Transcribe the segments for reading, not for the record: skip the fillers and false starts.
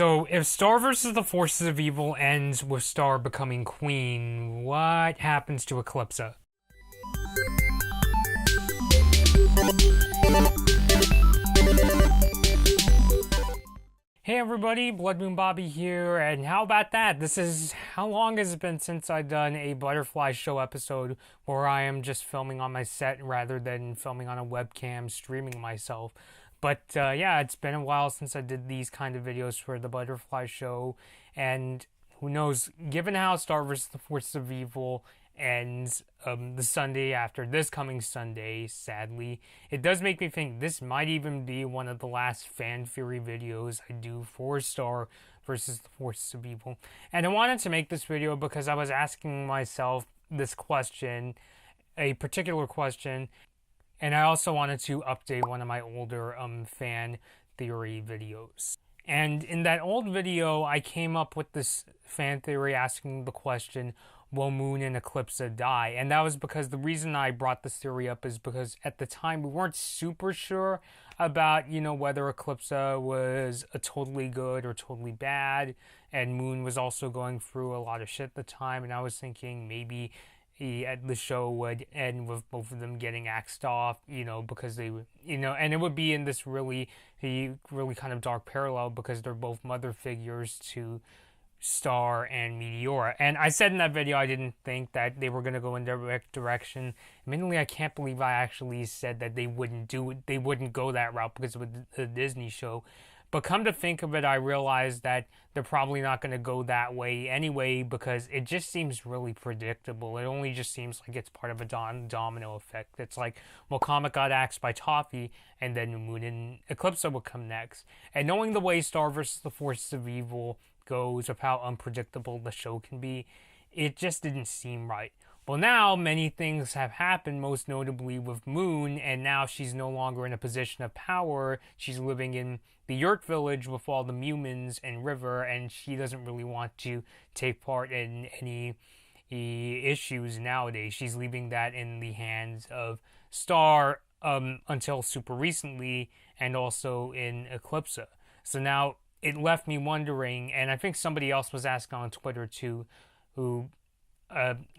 So, if Star versus the Forces of Evil ends with Star becoming queen, what happens to Eclipsa? Hey everybody, Blood Moon Bobby here, and how about that? How long has it been since I've done a Butterfly Show episode where I am just filming on my set rather than filming on a webcam, streaming myself. But yeah, it's been a while since I did these kind of videos for the Butterfly Show, and who knows, given how Star vs. the Forces of Evil ends the Sunday after this coming Sunday, sadly, it does make me think this might even be one of the last fan theory videos I do for Star versus the Forces of Evil. And I wanted to make this video because I was asking myself this question, a particular question, and I also wanted to update one of my older fan theory videos. And in that old video, I came up with this fan theory asking the question, will Moon and Eclipsa die? And that was because the reason I brought this theory up is because at the time we weren't super sure about, whether Eclipsa was a totally good or totally bad. And Moon was also going through a lot of shit at the time. And I was thinking maybe the show would end with both of them getting axed off, because they would, and it would be in this really kind of dark parallel because they're both mother figures to Star and Meteora. And I said in that video I didn't think that they were going to go in direct direction. Admittedly, I can't believe I actually said that they wouldn't go that route because of the Disney show. But come to think of it, I realized that they're probably not going to go that way anyway because it just seems really predictable. It only just seems like it's part of a domino effect. It's like, well, Comet got axed by Toffee, and then Moon and Eclipsa would come next. And knowing the way Star vs. the Forces of Evil goes, of how unpredictable the show can be, it just didn't seem right. Well, now many things have happened, most notably with Moon, and now she's no longer in a position of power. She's living in the Yurt village with all the humans and River, and she doesn't really want to take part in any issues nowadays. She's leaving that in the hands of Star until super recently, and also in Eclipsa. So now it left me wondering, and I think somebody else was asking on Twitter too, who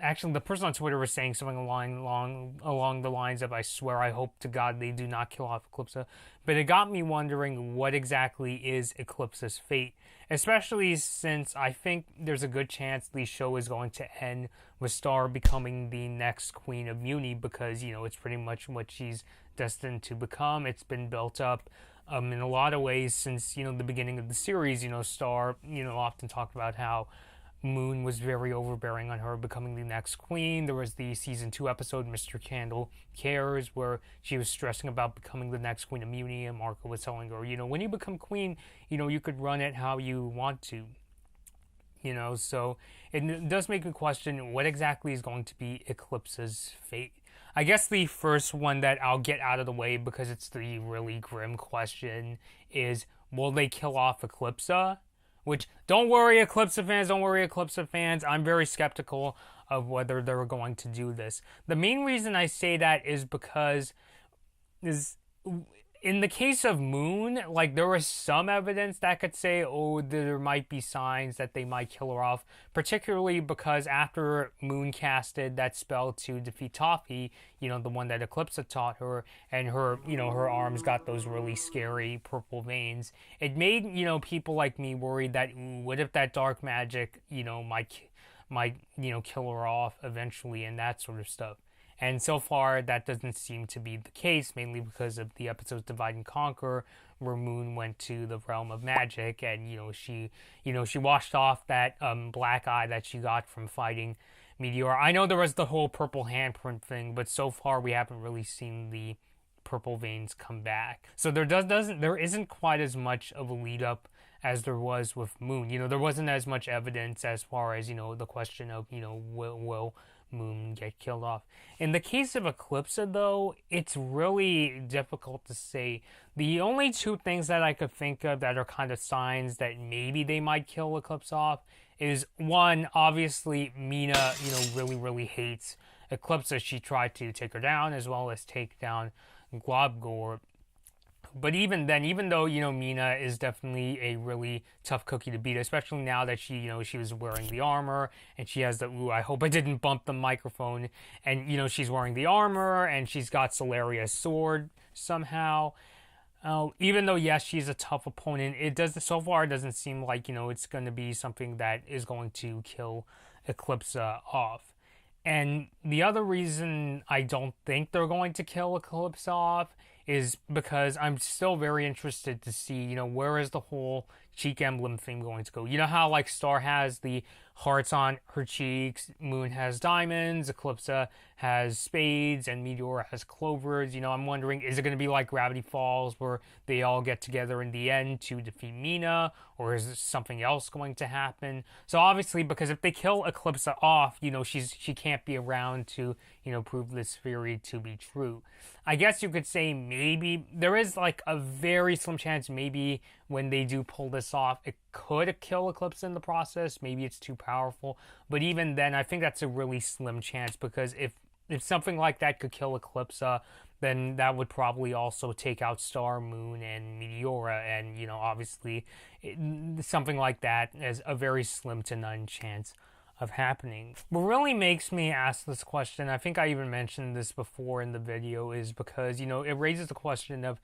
actually the person on Twitter was saying something along the lines of, I swear I hope to God they do not kill off Eclipsa. But it got me wondering what exactly is Eclipsa's fate, especially since I think there's a good chance the show is going to end with Star becoming the next Queen of Muni because, it's pretty much what she's destined to become. It's been built up in a lot of ways since, the beginning of the series. Star, often talked about how Moon was very overbearing on her becoming the next queen. There was the season 2 episode, Mr. Candle Cares, where she was stressing about becoming the next queen of Muni, and Marco was telling her, when you become queen, you could run it how you want to. So it does make me question what exactly is going to be Eclipsa's fate. I guess the first one that I'll get out of the way because it's the really grim question is, will they kill off Eclipsa? Which, don't worry Eclipsa fans, I'm very skeptical of whether they're going to do this. The main reason I say that is because in the case of Moon, there was some evidence that could say, there might be signs that they might kill her off, particularly because after Moon casted that spell to defeat Toffee, the one that Eclipsa taught her, and her, her arms got those really scary purple veins, it made, people like me worried that, what if that dark magic, might kill her off eventually and that sort of stuff. And so far, that doesn't seem to be the case, mainly because of the episodes Divide and Conquer, where Moon went to the realm of magic, and she washed off that black eye that she got from fighting Meteora. I know there was the whole purple handprint thing, but so far we haven't really seen the purple veins come back. So there isn't quite as much of a lead up as there was with Moon. There wasn't as much evidence as far as the question of will Moon get killed off. In the case of Eclipsa, though, it's really difficult to say. The only two things that I could think of that are kind of signs that maybe they might kill Eclipsa off is, one, obviously Mina, really hates Eclipsa. She tried to take her down as well as take down Globgor, But even then, even though, Mina is definitely a really tough cookie to beat, especially now that she was wearing the armor and she has the, ooh, I hope I didn't bump the microphone, and, she's wearing the armor and she's got Solaria's sword somehow. Even though, yes, she's a tough opponent, so far it doesn't seem like, it's going to be something that is going to kill Eclipsa off. And the other reason I don't think they're going to kill Eclipsa off is because I'm still very interested to see, where is the whole cheek emblem thing going to go? You know how, like, Star has the hearts on her cheeks, Moon has diamonds, Eclipsa has spades, and Meteora has clovers. I'm wondering, is it going to be like Gravity Falls, where they all get together in the end to defeat Mina, or is something else going to happen? So obviously, because if they kill Eclipsa off, she can't be around to, prove this theory to be true. I guess you could say maybe there is like a very slim chance maybe when they do pull this off, it could kill Eclipsa in the process. Maybe it's too powerful. But even then, I think that's a really slim chance, because if something like that could kill Eclipsa, then that would probably also take out Star, Moon, and Meteora. And, obviously, something like that has a very slim to none chance of happening. What really makes me ask this question, I think I even mentioned this before in the video, is because, it raises the question of,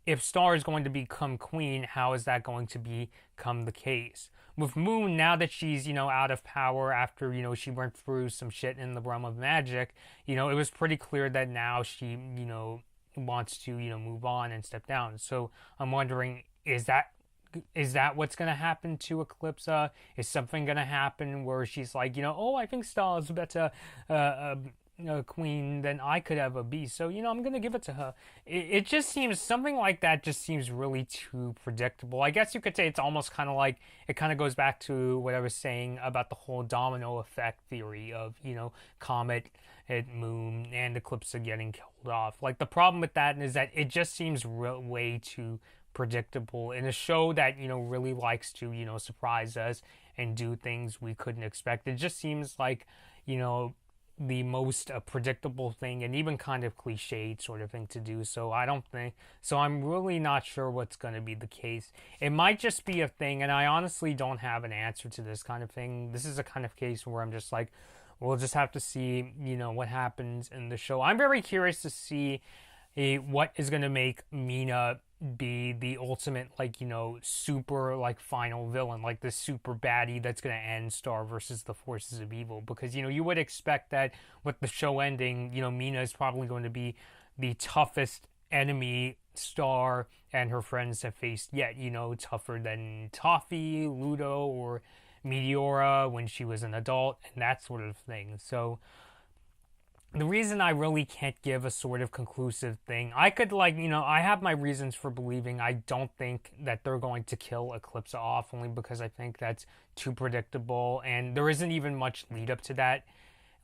if Star is going to become queen, how is that going to become the case? With Moon, now that she's, out of power after, she went through some shit in the realm of magic, it was pretty clear that now she, wants to, move on and step down. So I'm wondering, is that what's going to happen to Eclipsa? Is something going to happen where she's like, oh, I think Star is better queen than I could ever be, so I'm gonna give it to her. It just seems, something like that just seems really too predictable. I guess you could say it's almost kind of like, it kind of goes back to what I was saying about the whole domino effect theory of, Comet and Moon and Eclipsa getting killed off. Like, the problem with that is that it just seems way too predictable in a show that really likes to surprise us and do things we couldn't expect. It just seems like the most predictable thing, and even kind of cliched sort of thing to do. So I'm really not sure what's going to be the case. It might just be a thing, and I honestly don't have an answer to this kind of thing. This is a kind of case where I'm just like, we'll just have to see, what happens in the show. I'm very curious to see what is going to make Mina be the ultimate, super, final villain, the super baddie that's going to end Star versus the forces of evil. Because, you would expect that with the show ending, Mina is probably going to be the toughest enemy Star and her friends have faced yet, tougher than Toffee, Ludo, or Meteora when she was an adult, and that sort of thing. So the reason I really can't give a sort of conclusive thing, I could, I have my reasons for believing I don't think that they're going to kill Eclipsa off, only because I think that's too predictable, and there isn't even much lead up to that.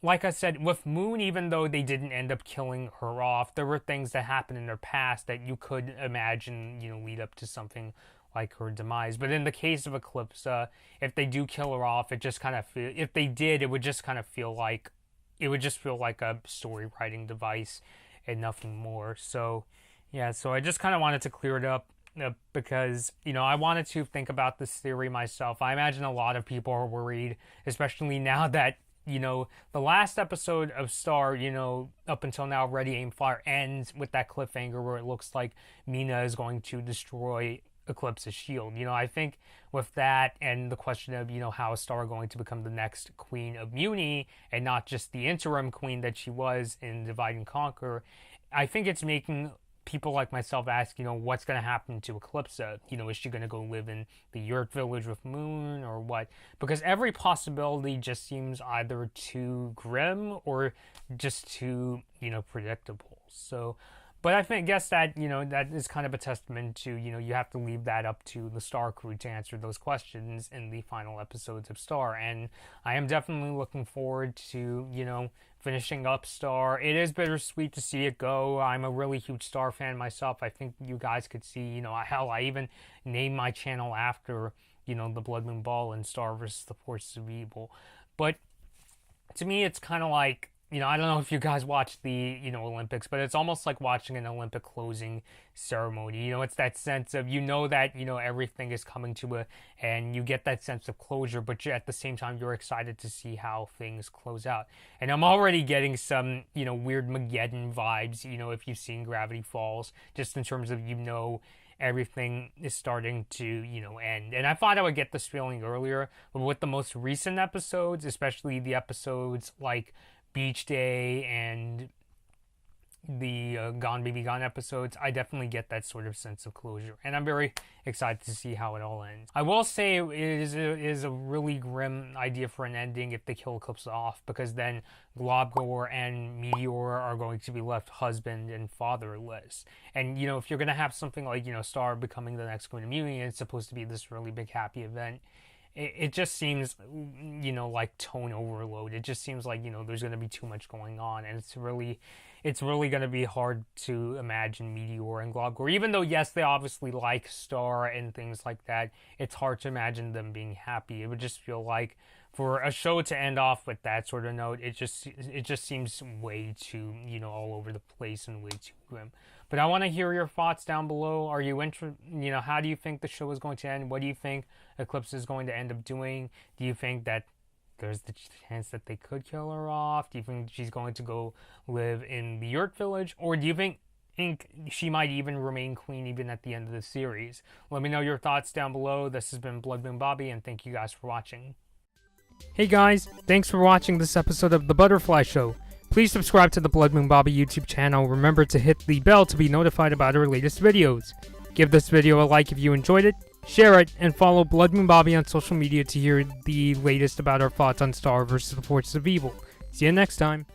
Like I said, with Moon, even though they didn't end up killing her off, there were things that happened in their past that you could imagine, lead up to something like her demise. But in the case of Eclipsa, if they do kill her off, it just kind of if they did, it would just kind of feel like a story writing device and nothing more. So yeah, so I just kind of wanted to clear it up because I wanted to think about this theory myself. I imagine a lot of people are worried, especially now that the last episode of Star, up until now, Ready Aim Fire, ends with that cliffhanger where it looks like Mina is going to destroy Eclipse's shield. I think with that and the question of, how is Star going to become the next Queen of Muni and not just the interim queen that she was in Divide and Conquer, I think it's making people like myself ask, what's going to happen to Eclipsa? Is she going to go live in the Yurt village with Moon or what? Because every possibility just seems either too grim or just too, predictable. So, but I guess that, that is kind of a testament to, you have to leave that up to the Star crew to answer those questions in the final episodes of Star. And I am definitely looking forward to, finishing up Star. It is bittersweet to see it go. I'm a really huge Star fan myself. I think you guys could see, hell, I even named my channel after, the Blood Moon Ball and Star versus the Forces of Evil. But to me, it's kind of like, I don't know if you guys watch the, Olympics, but it's almost like watching an Olympic closing ceremony. It's that sense of, that, everything is coming to and you get that sense of closure, but at the same time, you're excited to see how things close out. And I'm already getting some, weird Mageddon vibes, if you've seen Gravity Falls, just in terms of, everything is starting to, end. And I thought I would get this feeling earlier, but with the most recent episodes, especially the episodes like Beach Day and the Gone Baby Gone episodes, I definitely get that sort of sense of closure, and I'm very excited to see how it all ends. I will say it is a really grim idea for an ending if they kill Eclipsa off, because then Globgor and Meteor are going to be left husband and fatherless. And if you're gonna have something like Star becoming the next Queen of Mutiny, and it's supposed to be this really big happy event, it just seems, like tone overload. It just seems like, there's going to be too much going on, and it's really going to be hard to imagine Meteor and Globgor. Even though, yes, they obviously like Star and things like that, it's hard to imagine them being happy. It would just feel like, for a show to end off with that sort of note, it just seems way too, all over the place and way too grim. But I want to hear your thoughts down below. Are you how do you think the show is going to end? What do you think Eclipse is going to end up doing? Do you think that there's the chance that they could kill her off? Do you think she's going to go live in the Yurt village? Or do you think she might even remain queen even at the end of the series? Let me know your thoughts down below. This has been Blood Moon Bobby, and thank you guys for watching. Hey guys, thanks for watching this episode of The Butterfly Show. Please subscribe to the Blood Moon Bobby YouTube channel. Remember to hit the bell to be notified about our latest videos. Give this video a like if you enjoyed it, share it, and follow Blood Moon Bobby on social media to hear the latest about our thoughts on Star versus the Forces of Evil. See you next time.